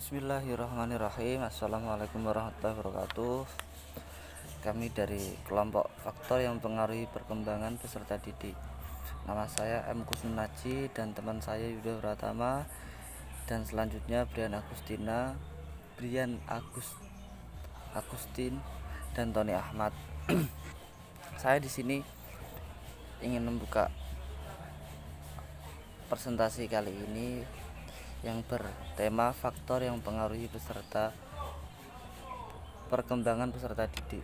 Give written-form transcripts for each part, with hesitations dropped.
Bismillahirrahmanirrahim. Assalamualaikum warahmatullahi wabarakatuh. Kami dari kelompok faktor yang mempengaruhi perkembangan peserta didik. Nama saya M. Kusnunaji dan teman saya Yuda Pratama, dan selanjutnya Brian Agustin dan Tony Ahmad. Saya di sini ingin membuka presentasi kali ini yang bertema faktor yang mempengaruhi perkembangan peserta didik.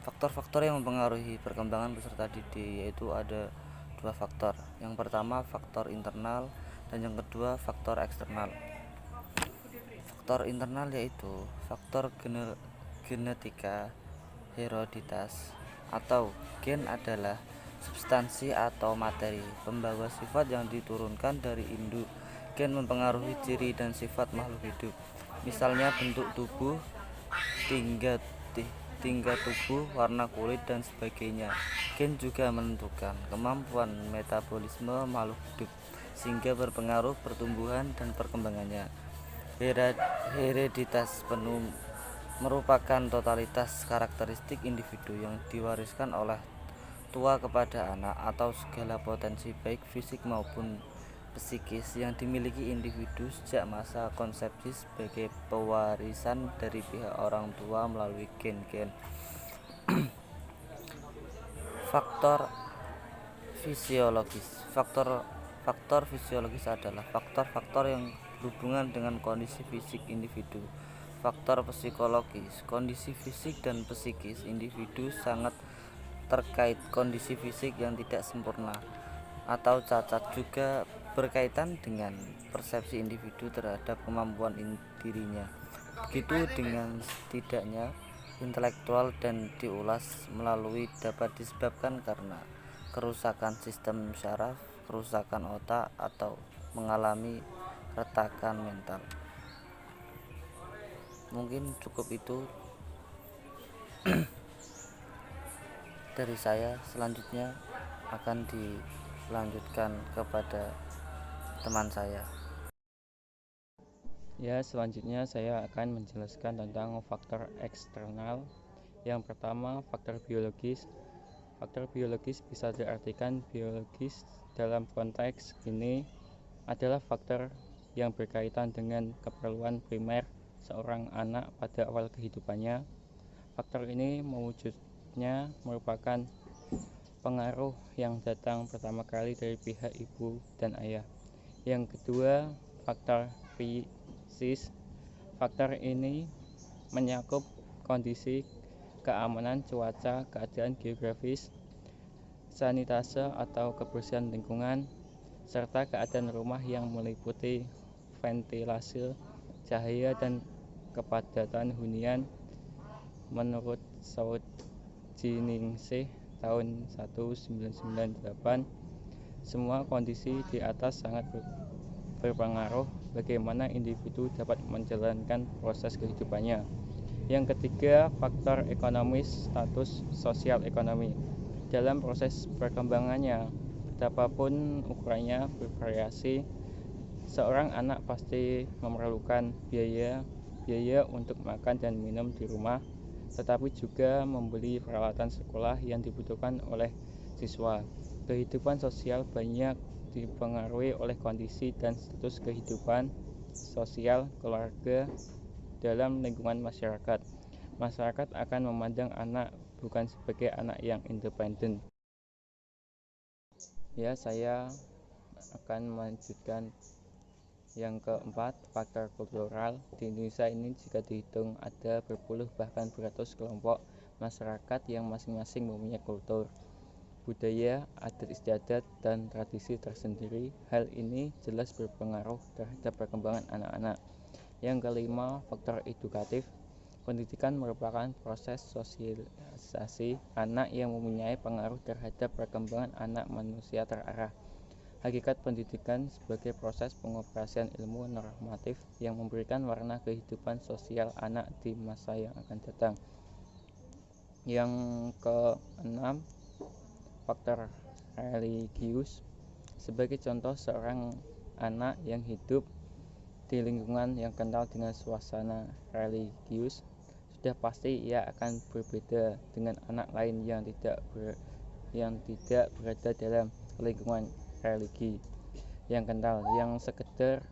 Faktor-faktor yang mempengaruhi perkembangan peserta didik yaitu ada dua faktor. Yang pertama faktor internal dan yang kedua faktor eksternal. Faktor internal yaitu faktor genetika hereditas atau gen adalah substansi atau materi pembawa sifat yang diturunkan dari induk. Gen mempengaruhi ciri dan sifat makhluk hidup, misalnya bentuk tubuh, tingkat tubuh, warna kulit, dan sebagainya. Gen juga menentukan kemampuan metabolisme makhluk hidup sehingga berpengaruh pertumbuhan dan perkembangannya. Hereditas merupakan totalitas karakteristik individu yang diwariskan oleh tua kepada anak atau segala potensi baik fisik maupun psikis yang dimiliki individu sejak masa konsepsi sebagai pewarisan dari pihak orang tua melalui gen-gen. Faktor fisiologis. Faktor fisiologis adalah faktor-faktor yang berhubungan dengan kondisi fisik individu. Faktor psikologis. Kondisi fisik dan psikis individu sangat terkait. Kondisi fisik yang tidak sempurna atau cacat juga berkaitan dengan persepsi individu terhadap kemampuan dirinya. Begitu dengan setidaknya intelektual dan diulas melalui dapat disebabkan karena kerusakan sistem syaraf, kerusakan otak, atau mengalami retakan mental. Mungkin cukup itu dari saya. Selanjutnya akan dilanjutkan kepada teman saya. Ya, selanjutnya saya akan menjelaskan tentang faktor eksternal. Yang pertama, faktor biologis. Faktor biologis bisa diartikan biologis dalam konteks ini adalah faktor yang berkaitan dengan keperluan primer seorang anak pada awal kehidupannya. Faktor ini mewujudnya merupakan pengaruh yang datang pertama kali dari pihak ibu dan ayah. Yang kedua, faktor fisis. Faktor ini mencakup kondisi keamanan cuaca, keadaan geografis, sanitase atau kebersihan lingkungan, serta keadaan rumah yang meliputi ventilasi, cahaya, dan kepadatan hunian. Menurut Solzhenitsyn tahun 1998, semua kondisi di atas sangat berpengaruh bagaimana individu dapat menjalankan proses kehidupannya. Yang ketiga, faktor ekonomis, status sosial ekonomi. Dalam proses perkembangannya, betapapun ukurannya bervariasi, seorang anak pasti memerlukan biaya untuk makan dan minum di rumah, tetapi juga membeli peralatan sekolah yang dibutuhkan oleh siswa. Kehidupan sosial banyak dipengaruhi oleh kondisi dan status kehidupan sosial keluarga dalam lingkungan masyarakat. Masyarakat akan memandang anak bukan sebagai anak yang independen. Ya, saya akan melanjutkan yang keempat, faktor kultural. Di Indonesia ini jika dihitung ada berpuluh bahkan beratus kelompok masyarakat yang masing-masing mempunyai kultur, budaya, adat istiadat, dan tradisi tersendiri. Hal ini jelas berpengaruh terhadap perkembangan anak-anak. Yang kelima, faktor edukatif. Pendidikan merupakan proses sosialisasi anak yang mempunyai pengaruh terhadap perkembangan anak manusia terarah. Hakikat pendidikan sebagai proses pengoperasian ilmu normatif yang memberikan warna kehidupan sosial anak di masa yang akan datang. Yang keenam, faktor religius. Sebagai contoh, seorang anak yang hidup di lingkungan yang kental dengan suasana religius, sudah pasti ia akan berbeda dengan anak lain yang tidak berada dalam lingkungan religi yang kental, yang sekedar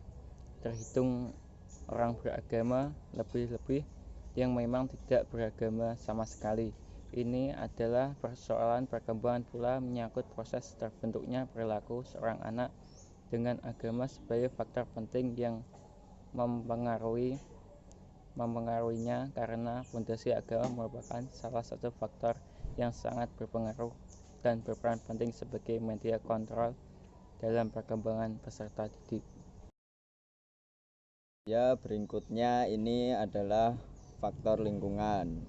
terhitung orang beragama, lebih-lebih yang memang tidak beragama sama sekali. Ini adalah persoalan perkembangan pula menyangkut proses terbentuknya perilaku seorang anak dengan agama sebagai faktor penting yang mempengaruhinya, karena fondasi agama merupakan salah satu faktor yang sangat berpengaruh dan berperan penting sebagai media kontrol dalam perkembangan peserta didik. Ya, berikutnya ini adalah faktor lingkungan.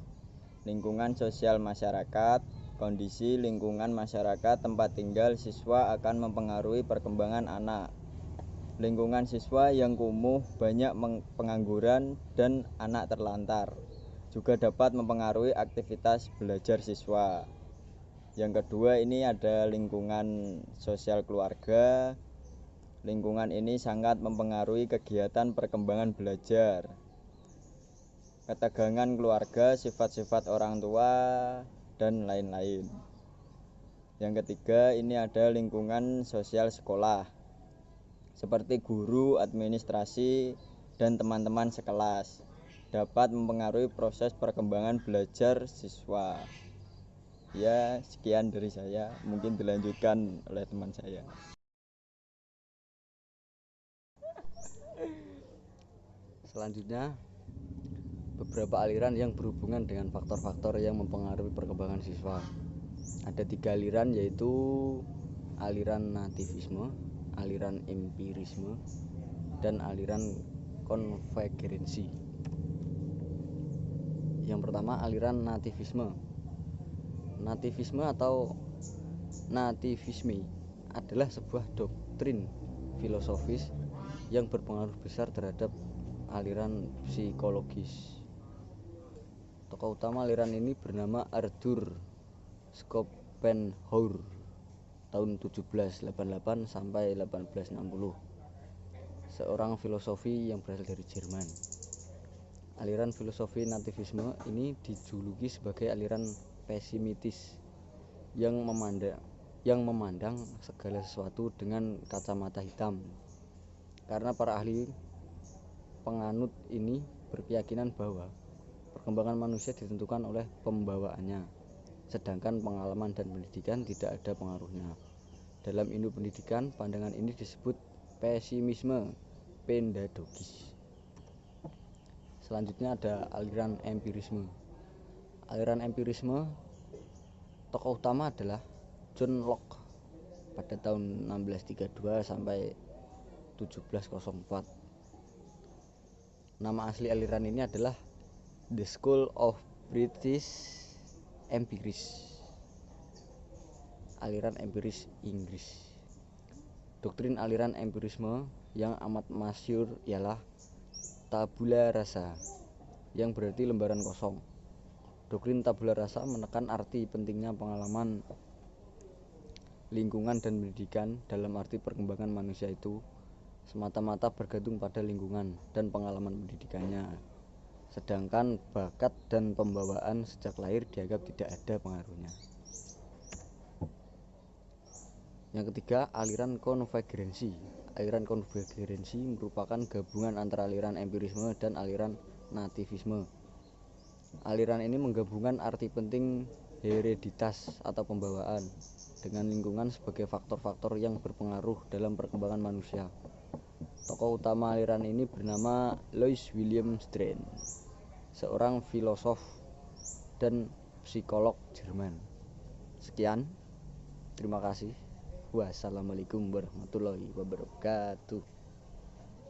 Lingkungan sosial masyarakat. Kondisi lingkungan masyarakat tempat tinggal siswa akan mempengaruhi perkembangan anak. Lingkungan siswa yang kumuh, banyak pengangguran, dan anak terlantar juga dapat mempengaruhi aktivitas belajar siswa. Yang kedua ini ada lingkungan sosial keluarga. Lingkungan ini sangat mempengaruhi kegiatan perkembangan belajar. Ketegangan keluarga, sifat-sifat orang tua, dan lain-lain. Yang ketiga ini ada lingkungan sosial sekolah, seperti guru, administrasi, dan teman-teman sekelas, dapat mempengaruhi proses perkembangan belajar siswa. Ya, sekian dari saya, mungkin dilanjutkan oleh teman saya. Selanjutnya, beberapa aliran yang berhubungan dengan faktor-faktor yang mempengaruhi perkembangan siswa. Ada 3 aliran, yaitu aliran nativisme, aliran empirisme, dan aliran konvergensi. Yang pertama, aliran nativisme. Nativisme atau nativisme adalah sebuah doktrin filosofis yang berpengaruh besar terhadap aliran psikologis. Tokoh utama aliran ini bernama Arthur Schopenhauer tahun 1788 sampai 1860. Seorang filosofi yang berasal dari Jerman. Aliran filosofi nativisme ini dijuluki sebagai aliran pesimistis yang memandang segala sesuatu dengan kacamata hitam. Karena para ahli penganut ini berkeyakinan bahwa perkembangan manusia ditentukan oleh pembawaannya, sedangkan pengalaman dan pendidikan tidak ada pengaruhnya. Dalam ilmu pendidikan, pandangan ini disebut pesimisme pedagogis. Selanjutnya ada aliran empirisme. Aliran empirisme, tokoh utama adalah John Locke pada tahun 1632 sampai 1704. Nama asli aliran ini adalah The School of British Empirics, aliran empiris Inggris. Doktrin aliran empirisme yang amat masyhur ialah tabula rasa, yang berarti lembaran kosong. Doktrin tabula rasa menekan arti pentingnya pengalaman, lingkungan, dan pendidikan, dalam arti perkembangan manusia itu semata-mata bergantung pada lingkungan dan pengalaman pendidikannya, sedangkan bakat dan pembawaan sejak lahir dianggap tidak ada pengaruhnya. Yang ketiga, aliran konvergensi. Aliran konvergensi merupakan gabungan antara aliran empirisme dan aliran nativisme. Aliran ini menggabungkan arti penting hereditas atau pembawaan dengan lingkungan sebagai faktor-faktor yang berpengaruh dalam perkembangan manusia. Tokoh utama aliran ini bernama Louis William Strauss, seorang filosof dan psikolog Jerman. Sekian, terima kasih. Wassalamualaikum warahmatullahi wabarakatuh.